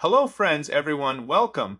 Hello friends, everyone, welcome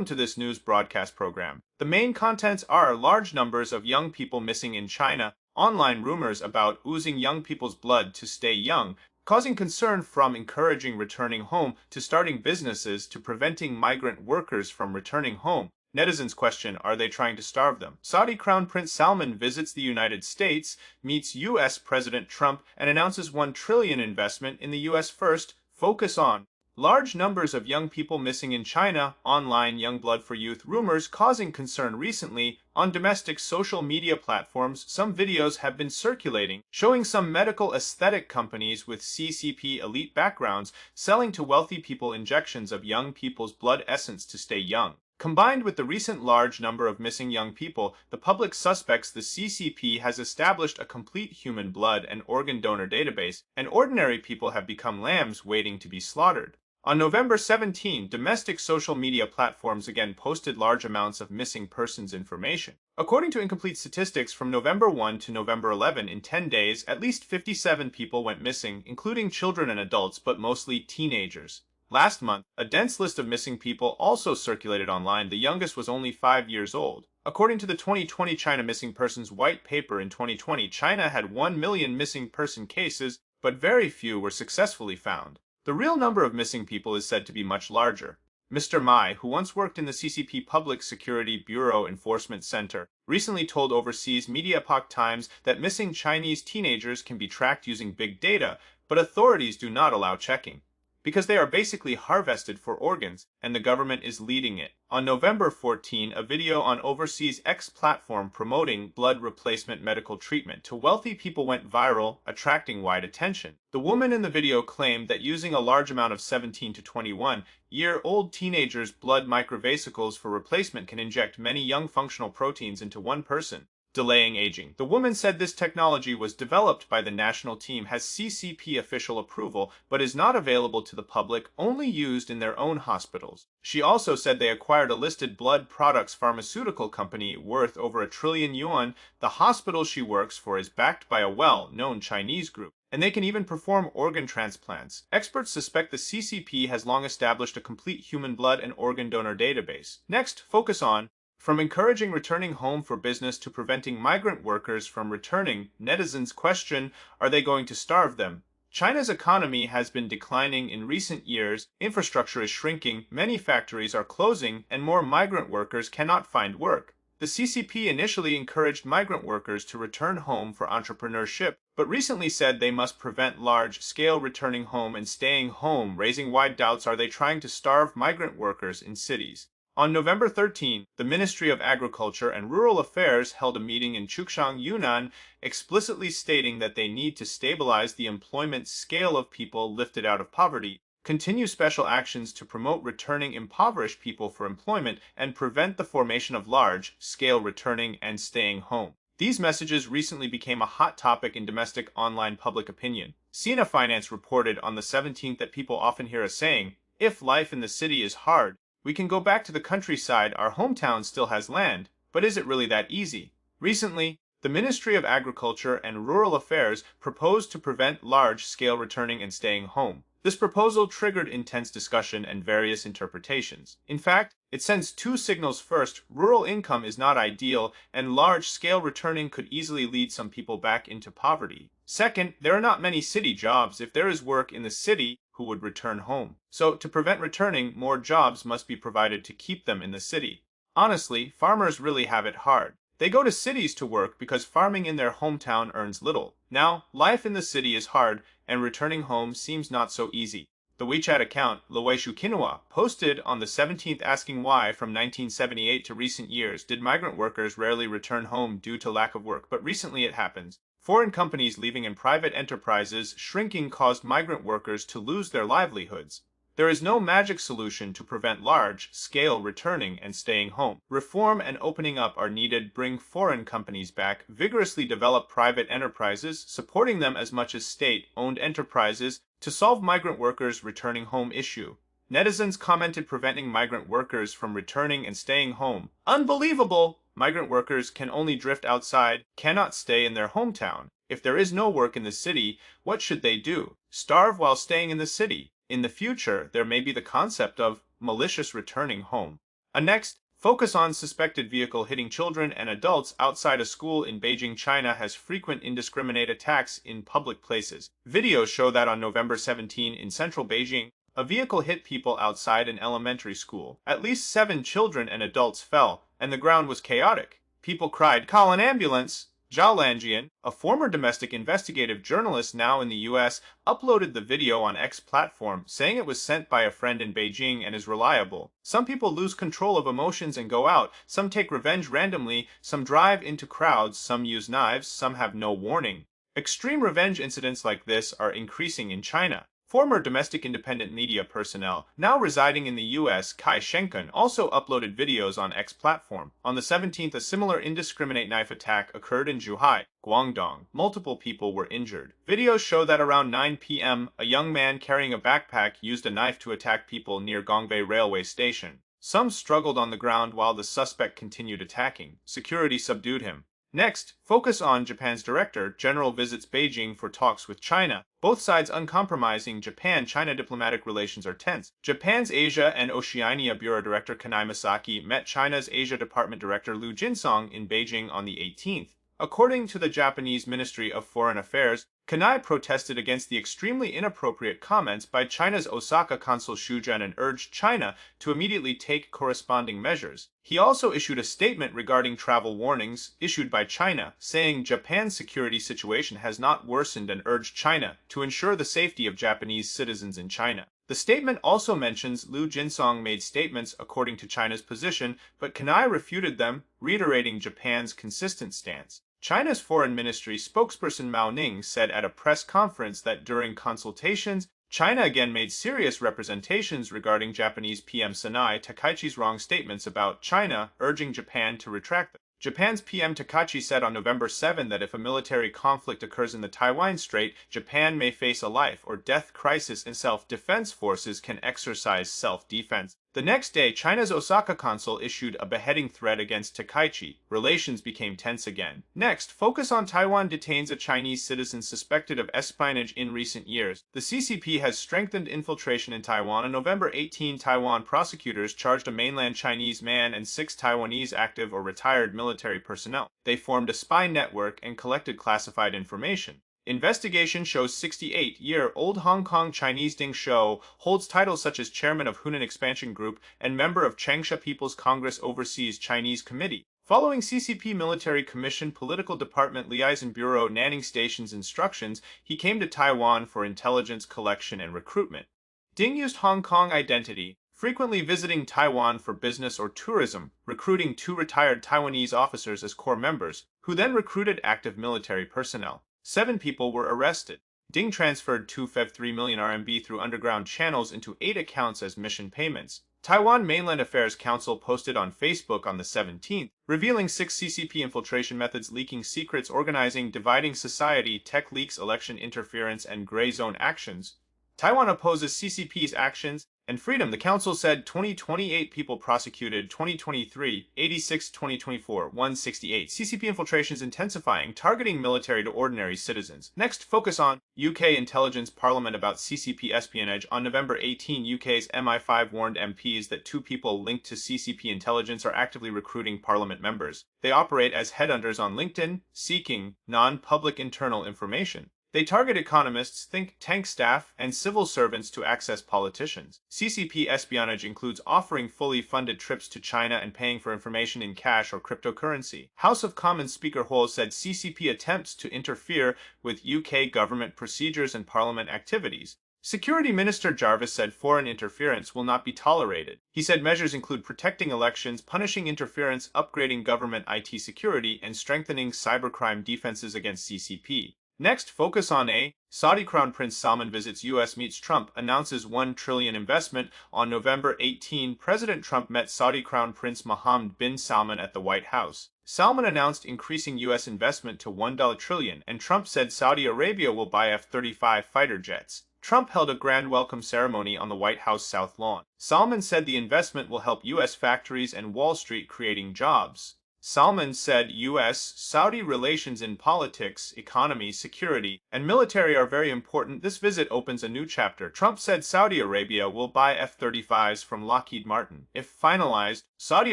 to this news broadcast program. The main contents are large numbers of young people missing in China, online rumors about oozing young people's blood to stay young, causing concern from encouraging returning home to starting businesses to preventing migrant workers from returning home. Netizens question, are they trying to starve them? Saudi Crown Prince Salman visits the United States, meets US President Trump, and announces $1 trillion investment in the US first, focus on large numbers of young people missing in China, online young blood for youth rumors causing concern recently. On domestic social media platforms, some videos have been circulating showing some medical aesthetic companies with CCP elite backgrounds selling to wealthy people injections of young people's blood essence to stay young. Combined with the recent large number of missing young people, the public suspects the CCP has established a complete human blood and organ donor database, and ordinary people have become lambs waiting to be slaughtered. On November 17, domestic social media platforms again posted large amounts of missing persons information. According to incomplete statistics from November 1 to November 11, in 10 days, at least 57 people went missing, including children and adults, but mostly teenagers. Last month, a dense list of missing people also circulated online. The youngest was only 5 years old. According to the 2020 China Missing Persons White Paper, in 2020, China had 1 million missing person cases, but very few were successfully found. The real number of missing people is said to be much larger. Mr. Mai, who once worked in the CCP Public Security Bureau Enforcement Center, recently told overseas media Epoch Times that missing Chinese teenagers can be tracked using big data, but authorities do not allow checking, because they are basically harvested for organs, and the government is leading it. On November 14, a video on Overseas X platform promoting blood replacement medical treatment to wealthy people went viral, attracting wide attention. The woman in the video claimed that using a large amount of 17 to 21-year-old teenagers' blood microvesicles for replacement can inject many young functional proteins into one person, delaying aging. The woman said this technology was developed by the national team, has CCP official approval, but is not available to the public, only used in their own hospitals. She also said they acquired a listed blood products pharmaceutical company worth over $1 trillion yuan. The hospital she works for is backed by a well-known Chinese group, and they can even perform organ transplants. Experts suspect the CCP has long established a complete human blood and organ donor database. Next, focus on from encouraging returning home for business to preventing migrant workers from returning. Netizens question, are they going to starve them? China's economy has been declining in recent years, infrastructure is shrinking, many factories are closing, and more migrant workers cannot find work. The CCP initially encouraged migrant workers to return home for entrepreneurship, but recently said they must prevent large-scale returning home and staying home, raising wide doubts. Are they trying to starve migrant workers in cities? On November 13, the Ministry of Agriculture and Rural Affairs held a meeting in Chuxiang, Yunnan, explicitly stating that they need to stabilize the employment scale of people lifted out of poverty, continue special actions to promote returning impoverished people for employment, and prevent the formation of large-scale returning and staying home. These messages recently became a hot topic in domestic online public opinion. Sina Finance reported on the 17th that people often hear a saying, if life in the city is hard, we can go back to the countryside. Our hometown still has land, but is it really that easy? Recently, the Ministry of Agriculture and Rural Affairs proposed to prevent large-scale returning and staying home. This proposal triggered intense discussion and various interpretations. In fact, it sends two signals. First, rural income is not ideal, and large-scale returning could easily lead some people back into poverty. Second, there are not many city jobs. If there is work in the city, who would return home? So, to prevent returning, more jobs must be provided to keep them in the city. Honestly, farmers really have it hard. They go to cities to work because farming in their hometown earns little. Now, life in the city is hard, and returning home seems not so easy. The WeChat account, Luweishu Quinoa, posted on the 17th asking why, from 1978 to recent years, did migrant workers rarely return home due to lack of work, but recently it happens. Foreign companies leaving and private enterprises shrinking caused migrant workers to lose their livelihoods. There is no magic solution to prevent large-scale returning and staying home. Reform and opening up are needed. Bring foreign companies back, vigorously develop private enterprises, supporting them as much as state-owned enterprises to solve migrant workers' returning home issue. Netizens commented, preventing migrant workers from returning and staying home. Unbelievable! Migrant workers can only drift outside, cannot stay in their hometown. If there is no work in the city, what should they do? Starve while staying in the city. In the future, there may be the concept of malicious returning home. Next, focus on suspected vehicle hitting children and adults outside a school in Beijing, China has frequent indiscriminate attacks in public places. Videos show that on November 17 in central Beijing, a vehicle hit people outside an elementary school. At least 7 children and adults fell, and the ground was chaotic. People cried, "Call an ambulance!" Zhao Lanjian, a former domestic investigative journalist now in the US, uploaded the video on X platform, saying it was sent by a friend in Beijing and is reliable. Some people lose control of emotions and go out, some take revenge randomly, some drive into crowds, some use knives, some have no warning. Extreme revenge incidents like this are increasing in China. Former domestic independent media personnel, now residing in the US, Kai Shenken, also uploaded videos on X platform. On the 17th, a similar indiscriminate knife attack occurred in Zhuhai, Guangdong. Multiple people were injured. Videos show that around 9 p.m., a young man carrying a backpack used a knife to attack people near Gongbei railway station. Some struggled on the ground while the suspect continued attacking. Security subdued him. Next, focus on Japan's Director General visits Beijing for talks with China. Both sides uncompromising. Japan-China diplomatic relations are tense. Japan's Asia and Oceania Bureau Director Kanai Masaki met China's Asia Department Director Liu Jinsong in Beijing on the 18th. According to the Japanese Ministry of Foreign Affairs, Kanai protested against the extremely inappropriate comments by China's Osaka consul Xu Zhen and urged China to immediately take corresponding measures. He also issued a statement regarding travel warnings issued by China, saying Japan's security situation has not worsened and urged China to ensure the safety of Japanese citizens in China. The statement also mentions Liu Jinsong made statements according to China's position, but Kanai refuted them, reiterating Japan's consistent stance. China's Foreign Ministry spokesperson Mao Ning said at a press conference that during consultations, China again made serious representations regarding Japanese PM Sanai Takaichi's wrong statements about China, urging Japan to retract them. Japan's PM Takaichi said on November 7 that if a military conflict occurs in the Taiwan Strait, Japan may face a life or death crisis and self-defense forces can exercise self-defense. The next day, China's Osaka consul issued a beheading threat against Takaichi. Relations became tense again. Next, focus on Taiwan detains a Chinese citizen suspected of espionage in recent years. The CCP has strengthened infiltration in Taiwan. On November 18, Taiwan prosecutors charged a mainland Chinese man and 6 Taiwanese active or retired military personnel. They formed a spy network and collected classified information. Investigation shows 68-year-old Hong Kong Chinese Ding Shou holds titles such as Chairman of Hunan Expansion Group and member of Changsha People's Congress Overseas Chinese Committee. Following CCP Military Commission Political Department Liaison Bureau Nanning Station's instructions, he came to Taiwan for intelligence collection and recruitment. Ding used Hong Kong identity, frequently visiting Taiwan for business or tourism, recruiting 2 retired Taiwanese officers as core members, who then recruited active military personnel. 7 people were arrested. Ding transferred 2.3 million RMB through underground channels into 8 accounts as mission payments. Taiwan Mainland Affairs Council posted on Facebook on the 17th, revealing 6 CCP infiltration methods: leaking secrets, organizing, dividing society, tech leaks, election interference, and gray zone actions. Taiwan opposes CCP's actions and freedom. The council said 2028 people prosecuted, 2023, 86, 2024, 168. CCP infiltrations intensifying, targeting military to ordinary citizens. Next, focus on UK intelligence parliament about CCP espionage. On November 18, UK's MI5 warned MPs that 2 people linked to CCP intelligence are actively recruiting parliament members. They operate as headhunters on LinkedIn, seeking non-public internal information. They target economists, think tank staff, and civil servants to access politicians. CCP espionage includes offering fully funded trips to China and paying for information in cash or cryptocurrency. House of Commons Speaker Hole said CCP attempts to interfere with UK government procedures and parliament activities. Security Minister Jarvis said foreign interference will not be tolerated. He said measures include protecting elections, punishing interference, upgrading government IT security, and strengthening cybercrime defenses against CCP. Next, focus on Saudi Crown Prince Salman visits U.S. meets Trump, announces $1 trillion investment. On November 18, President Trump met Saudi Crown Prince Mohammed bin Salman at the White House. Salman announced increasing U.S. investment to $1 trillion, and Trump said Saudi Arabia will buy F-35 fighter jets. Trump held a grand welcome ceremony on the White House South Lawn. Salman said the investment will help U.S. factories and Wall Street creating jobs. Salman said U.S.-Saudi relations in politics, economy, security, and military are very important. This visit opens a new chapter. Trump said Saudi Arabia will buy F-35s from Lockheed Martin. If finalized, Saudi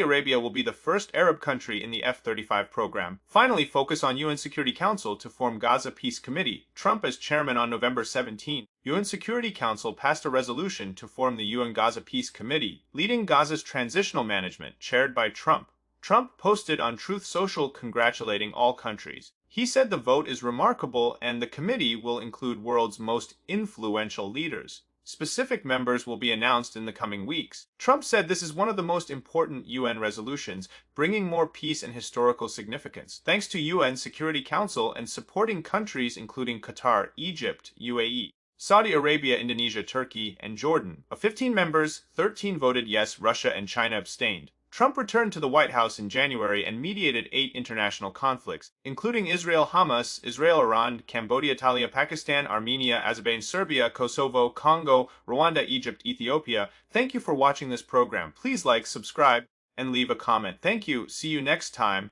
Arabia will be the first Arab country in the F-35 program. Finally, focus on UN Security Council to form Gaza Peace Committee. Trump as chairman on November 17. UN Security Council passed a resolution to form the UN Gaza Peace Committee, leading Gaza's transitional management, chaired by Trump. Trump posted on Truth Social congratulating all countries. He said the vote is remarkable and the committee will include world's most influential leaders. Specific members will be announced in the coming weeks. Trump said this is one of the most important UN resolutions, bringing more peace and historical significance, thanks to UN Security Council and supporting countries including Qatar, Egypt, UAE, Saudi Arabia, Indonesia, Turkey, and Jordan. Of 15 members, 13 voted yes, Russia and China abstained. Trump returned to the White House in January and mediated 8 international conflicts, including Israel-Hamas, Israel-Iran, Cambodia, Italia, Pakistan, Armenia, Azerbaijan, Serbia, Kosovo, Congo, Rwanda, Egypt, Ethiopia. Thank you for watching this program. Please like, subscribe, and leave a comment. Thank you. See you next time.